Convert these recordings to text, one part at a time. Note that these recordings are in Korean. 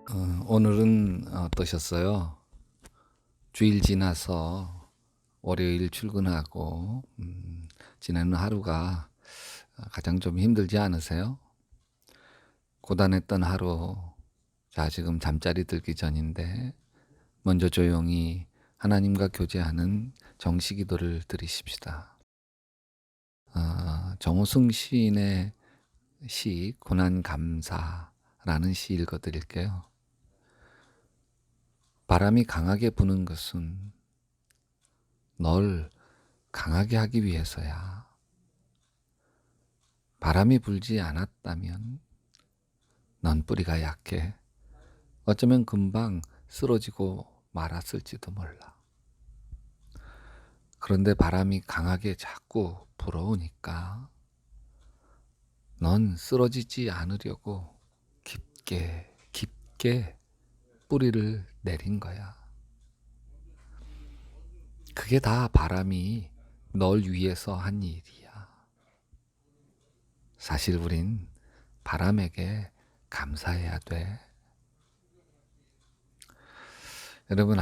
오늘은 어떠셨어요? 주일 지나서 월요일 출근하고 지내는 하루가 가장 좀 힘들지 않으세요? 고단했던 하루, 자 지금 잠자리 들기 전인데 먼저 조용히 하나님과 교제하는 정식기도를 드리십시다. 정우승 시인의 시 고난감사라는 시 읽어드릴게요. 바람이 강하게 부는 것은 널 강하게 하기 위해서야. 바람이 불지 않았다면 넌 뿌리가 약해 어쩌면 금방 쓰러지고 말았을지도 몰라. 그런데 바람이 강하게 자꾸 불어오니까 넌 쓰러지지 않으려고 깊게 깊게 뿌리를 내린 거야. 그게 다 바람이 널 위해서 한 일이야. 사실 우린 바람에게 감사해야 돼. 여러분,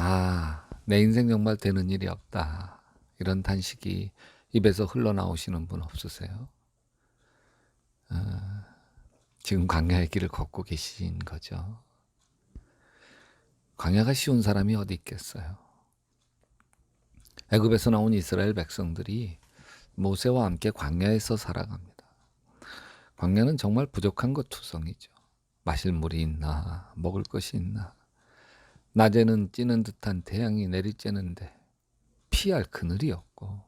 내 인생 정말 되는 일이 없다. 이런 탄식이 입에서 흘러나오시는 분 없으세요? 지금 광야의 길을 걷고 계신 거죠. 광야가 쉬운 사람이 어디 있겠어요? 애굽에서 나온 이스라엘 백성들이 모세와 함께 광야에서 살아갑니다. 광야는 정말 부족한 것 투성이죠. 마실 물이 있나, 먹을 것이 있나. 낮에는 찌는 듯한 태양이 내리쬐는데 피할 그늘이 없고,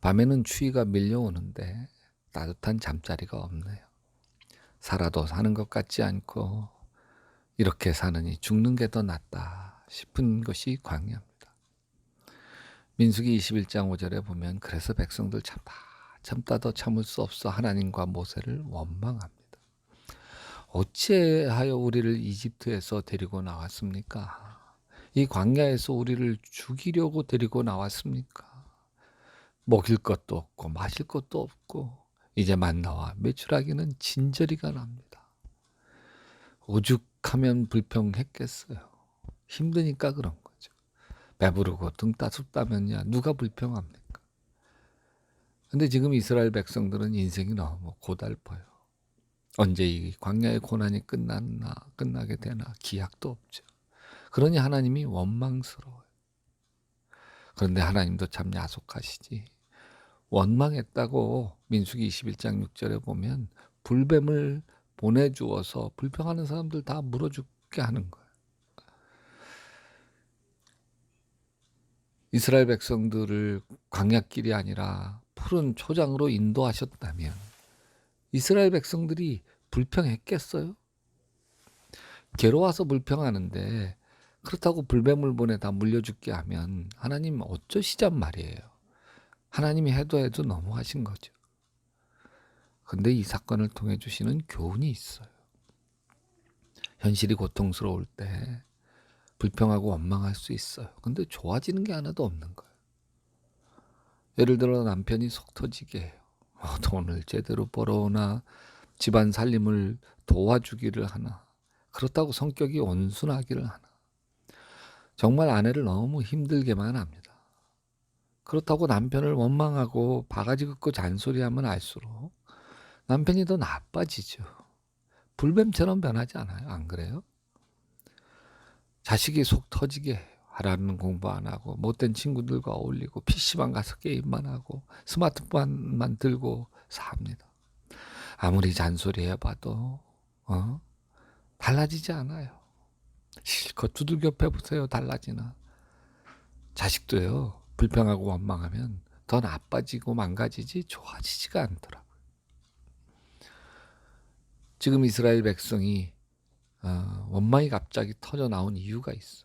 밤에는 추위가 밀려오는데 따뜻한 잠자리가 없네요. 살아도 사는 것 같지 않고 이렇게 사느니 죽는 게 더 낫다 싶은 것이 광야입니다. 민수기 21장 5절에 보면 그래서 백성들 참다도 참을 수 없어 하나님과 모세를 원망합니다. 어찌하여 우리를 이집트에서 데리고 나왔습니까? 이 광야에서 우리를 죽이려고 데리고 나왔습니까? 먹일 것도 없고 마실 것도 없고 이제 만나와 메추라기는 진저리가 납니다. 오죽하면 불평했겠어요. 힘드니까 그런 거죠. 배부르고 등 따숩다면야 누가 불평합니까? 근데 지금 이스라엘 백성들은 인생이 너무 고달퍼요. 언제 이 광야의 고난이 끝나게 되나 기약도 없죠. 그러니 하나님이 원망스러워요. 그런데 하나님도 참 야속하시지. 원망했다고 민수기 21장 6절에 보면 불뱀을 보내주어서 불평하는 사람들 다 물어 죽게 하는 거예요. 이스라엘 백성들을 광야길이 아니라 푸른 초장으로 인도하셨다면 이스라엘 백성들이 불평했겠어요? 괴로워서 불평하는데 그렇다고 불뱀을 보내 다 물려 죽게 하면 하나님 어쩌시잔 말이에요. 하나님이 해도 너무하신 거죠. 근데 이 사건을 통해 주시는 교훈이 있어요. 현실이 고통스러울 때 불평하고 원망할 수 있어요. 근데 좋아지는 게 하나도 없는 거예요. 예를 들어 남편이 속 터지게 해요. 돈을 제대로 벌어오나 집안 살림을 도와주기를 하나 그렇다고 성격이 온순하기를 하나 정말 아내를 너무 힘들게만 합니다. 그렇다고 남편을 원망하고 바가지 긁고 잔소리하면 알수록 남편이 더 나빠지죠. 불뱀처럼 변하지 않아요? 안 그래요? 자식이 속 터지게 해요. 하라는 공부 안 하고 못된 친구들과 어울리고 PC방 가서 게임만 하고 스마트폰만 들고 삽니다. 아무리 잔소리 해봐도 달라지지 않아요. 실컷 두들겨 패보세요. 달라지나. 자식도요. 불평하고 원망하면 더 나빠지고 망가지지 좋아지지가 않더라고요. 지금 이스라엘 백성이 원망이 갑자기 터져 나온 이유가 있어요.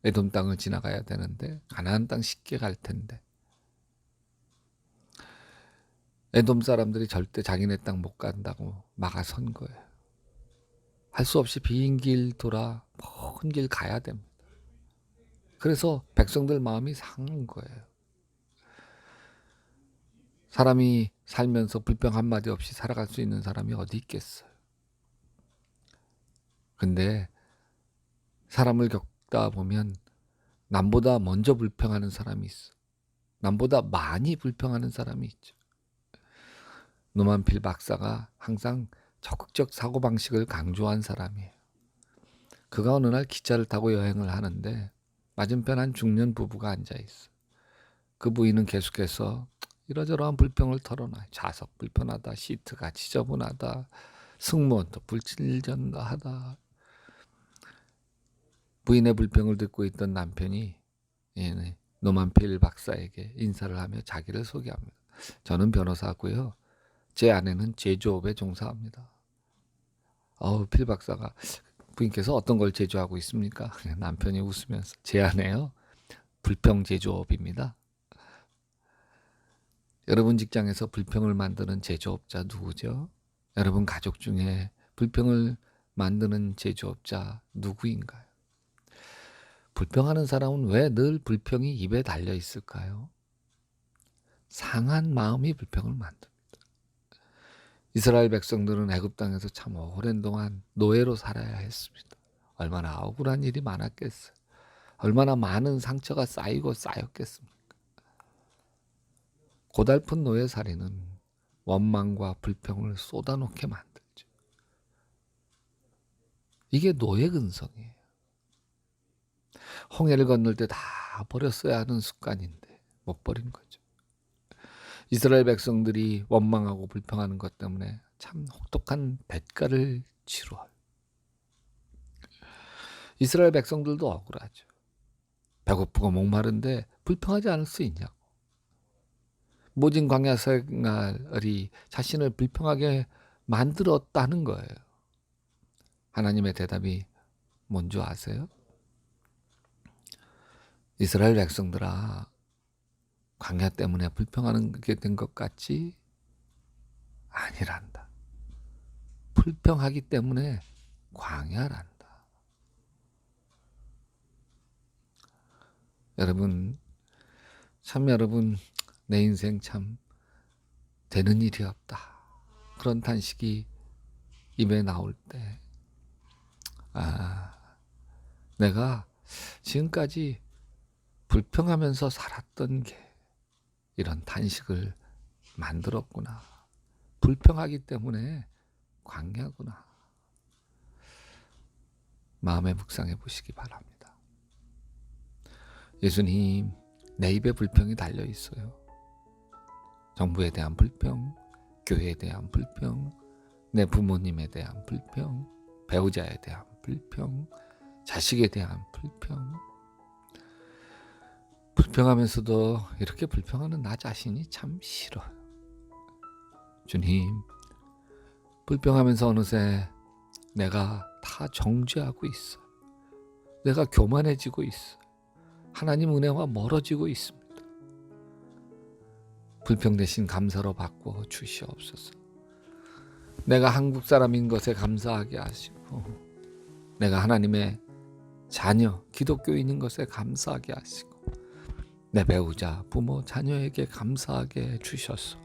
에돔 땅을 지나가야 되는데 가나안 땅 쉽게 갈 텐데 에돔 사람들이 절대 자기네 땅 못 간다고 막아선 거예요. 할 수 없이 빈 길 돌아 먼 길 가야 됩니다. 그래서 백성들 마음이 상한 거예요. 사람이 살면서 불평 한마디 없이 살아갈 수 있는 사람이 어디 있겠어요. 근데 사람을 겪다 보면 남보다 먼저 불평하는 사람이 있어. 남보다 많이 불평하는 사람이 있죠. 노만필 박사가 항상 적극적 사고방식을 강조한 사람이에요. 그가 어느 날 기차를 타고 여행을 하는데 맞은편 한 중년 부부가 앉아있어. 그 부인은 계속해서 이러저러한 불평을 털어놔요. 좌석 불편하다, 시트가 지저분하다, 승무원도 불친절하다. 부인의 불평을 듣고 있던 남편이 노만필 박사에게 인사를 하며 자기를 소개합니다. 저는 변호사고요. 제 아내는 제조업에 종사합니다. 필 박사가 부인께서 어떤 걸 제조하고 있습니까? 남편이 웃으면서 제 아내요. 불평 제조업입니다. 여러분 직장에서 불평을 만드는 제조업자 누구죠? 여러분 가족 중에 불평을 만드는 제조업자 누구인가요? 불평하는 사람은 왜 늘 불평이 입에 달려 있을까요? 상한 마음이 불평을 만듭니다. 이스라엘 백성들은 애굽 땅에서 참 오랜 동안 노예로 살아야 했습니다. 얼마나 억울한 일이 많았겠어요. 얼마나 많은 상처가 쌓이고 쌓였겠습니까? 고달픈 노예살이는 원망과 불평을 쏟아놓게 만들죠. 이게 노예 근성이에요. 홍해를 건널 때 다 버렸어야 하는 습관인데 못 버린 거죠. 이스라엘 백성들이 원망하고 불평하는 것 때문에 참 혹독한 대가를 치러요. 이스라엘 백성들도 억울하죠. 배고프고 목마른데 불평하지 않을 수 있냐고. 모진 광야 생활이 자신을 불평하게 만들었다는 거예요. 하나님의 대답이 뭔지 아세요? 이스라엘 백성들아, 광야 때문에 불평하는 게 된 것 같지? 아니란다. 불평하기 때문에 광야란다. 여러분 내 인생 참 되는 일이 없다. 그런 탄식이 입에 나올 때 내가 지금까지 불평하면서 살았던 게 이런 탄식을 만들었구나. 불평하기 때문에 광야구나. 마음에 묵상해 보시기 바랍니다. 예수님, 내 입에 불평이 달려 있어요. 정부에 대한 불평, 교회에 대한 불평, 내 부모님에 대한 불평, 배우자에 대한 불평, 자식에 대한 불평. 불평하면서도 이렇게 불평하는 나 자신이 참 싫어요. 주님, 불평하면서 어느새 내가 다 정죄하고 있어. 내가 교만해지고 있어. 하나님 은혜와 멀어지고 있습니다. 불평 대신 감사로 바꿔 주시옵소서. 내가 한국 사람인 것에 감사하게 하시고, 내가 하나님의 자녀, 기독교인인 것에 감사하게 하시고, 내 배우자, 부모, 자녀에게 감사하게 주셔서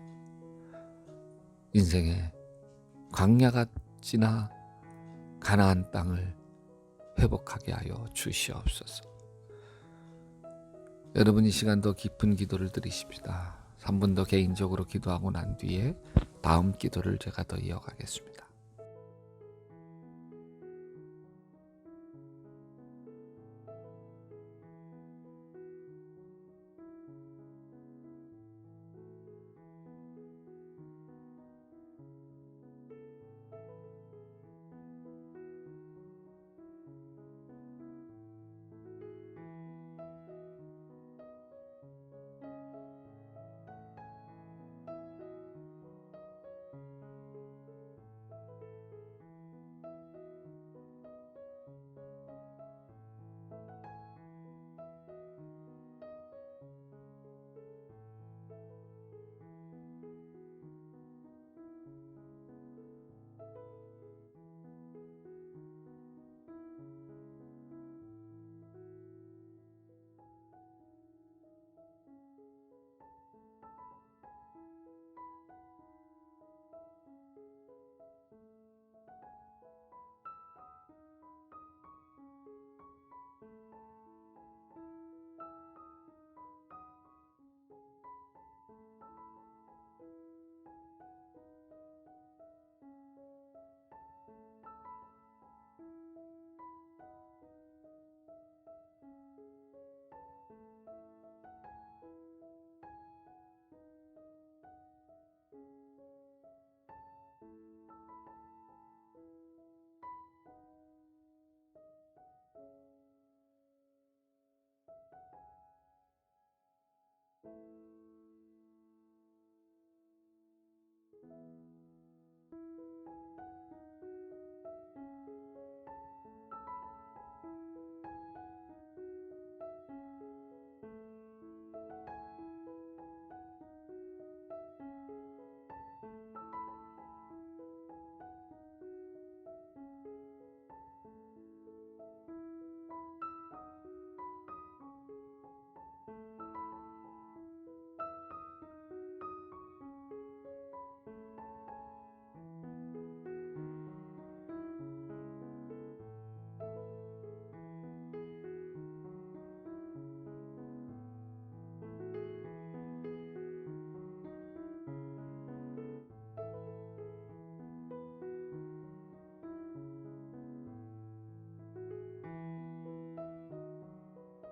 인생의 광야가 지나 가나안 땅을 회복하게 하여 주시옵소서. 여러분 이 시간 더 깊은 기도를 드리십시다. 3분 더 개인적으로 기도하고 난 뒤에 다음 기도를 제가 더 이어가겠습니다.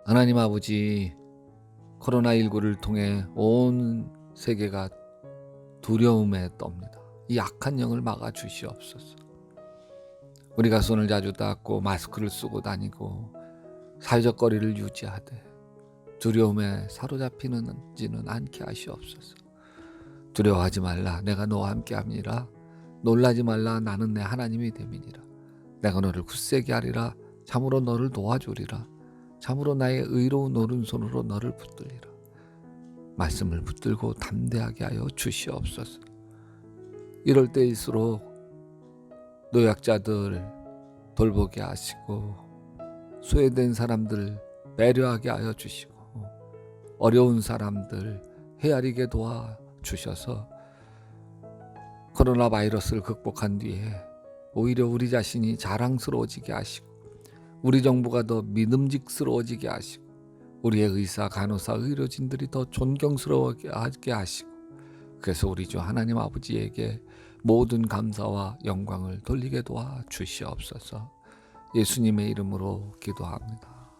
하나님 아버지, 코로나19를 통해 온 세계가 두려움에 떱니다. 이 악한 영을 막아 주시옵소서. 우리가 손을 자주 닦고 마스크를 쓰고 다니고 사회적 거리를 유지하되 두려움에 사로잡히지는 않게 하시옵소서. 두려워하지 말라, 내가 너와 함께함이라. 놀라지 말라, 나는 내 하나님이 됨이니라. 내가 너를 굳세게 하리라. 참으로 너를 도와주리라. 참으로 나의 의로운 오른손으로 너를 붙들리라. 말씀을 붙들고 담대하게 하여 주시옵소서. 이럴 때일수록 노약자들 돌보게 하시고 소외된 사람들 배려하게 하여 주시고 어려운 사람들 헤아리게 도와주셔서 코로나 바이러스를 극복한 뒤에 오히려 우리 자신이 자랑스러워지게 하시고 우리 정부가 더 믿음직스러워지게 하시고 우리의 의사, 간호사, 의료진들이 더 존경스러워하게 하시고 그래서 우리 주 하나님 아버지에게 모든 감사와 영광을 돌리게 도와주시옵소서. 예수님의 이름으로 기도합니다.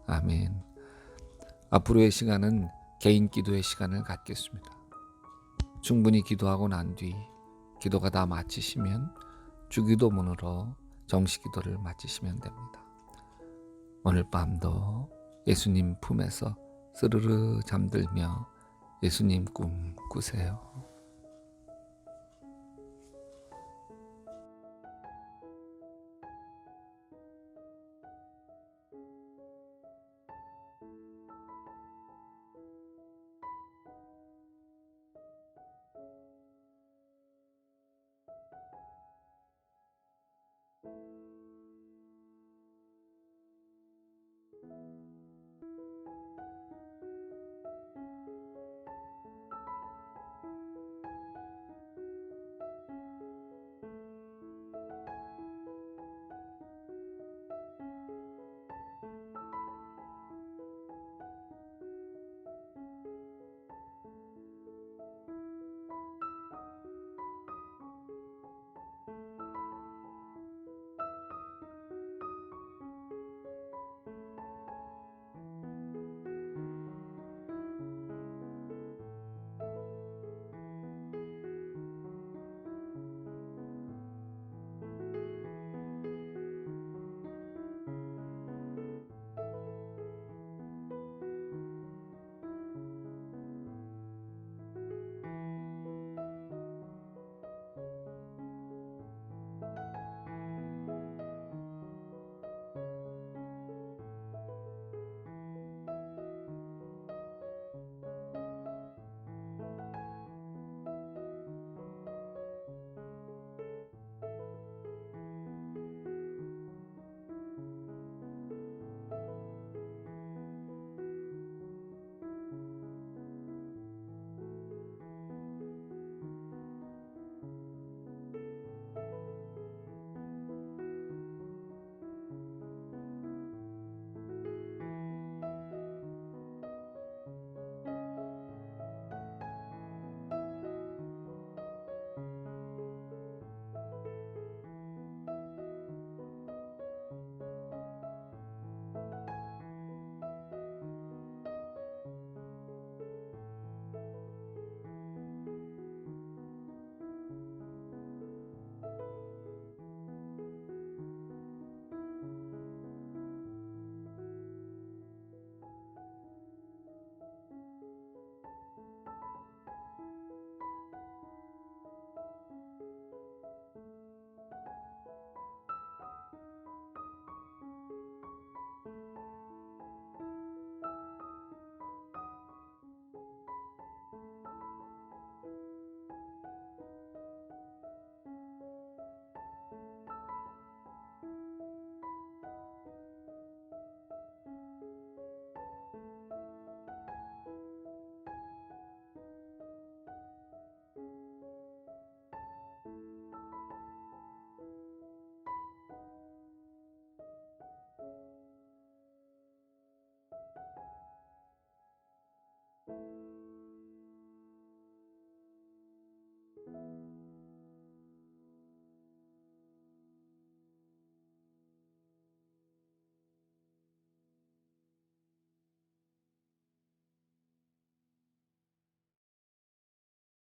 아멘. 앞으로의 시간은 개인 기도의 시간을 갖겠습니다. 충분히 기도하고 난 뒤 기도가 다 마치시면 주기도문으로 정식 기도를 마치시면 됩니다. 오늘 밤도 예수님 품에서 스르르 잠들며 예수님 꿈 꾸세요.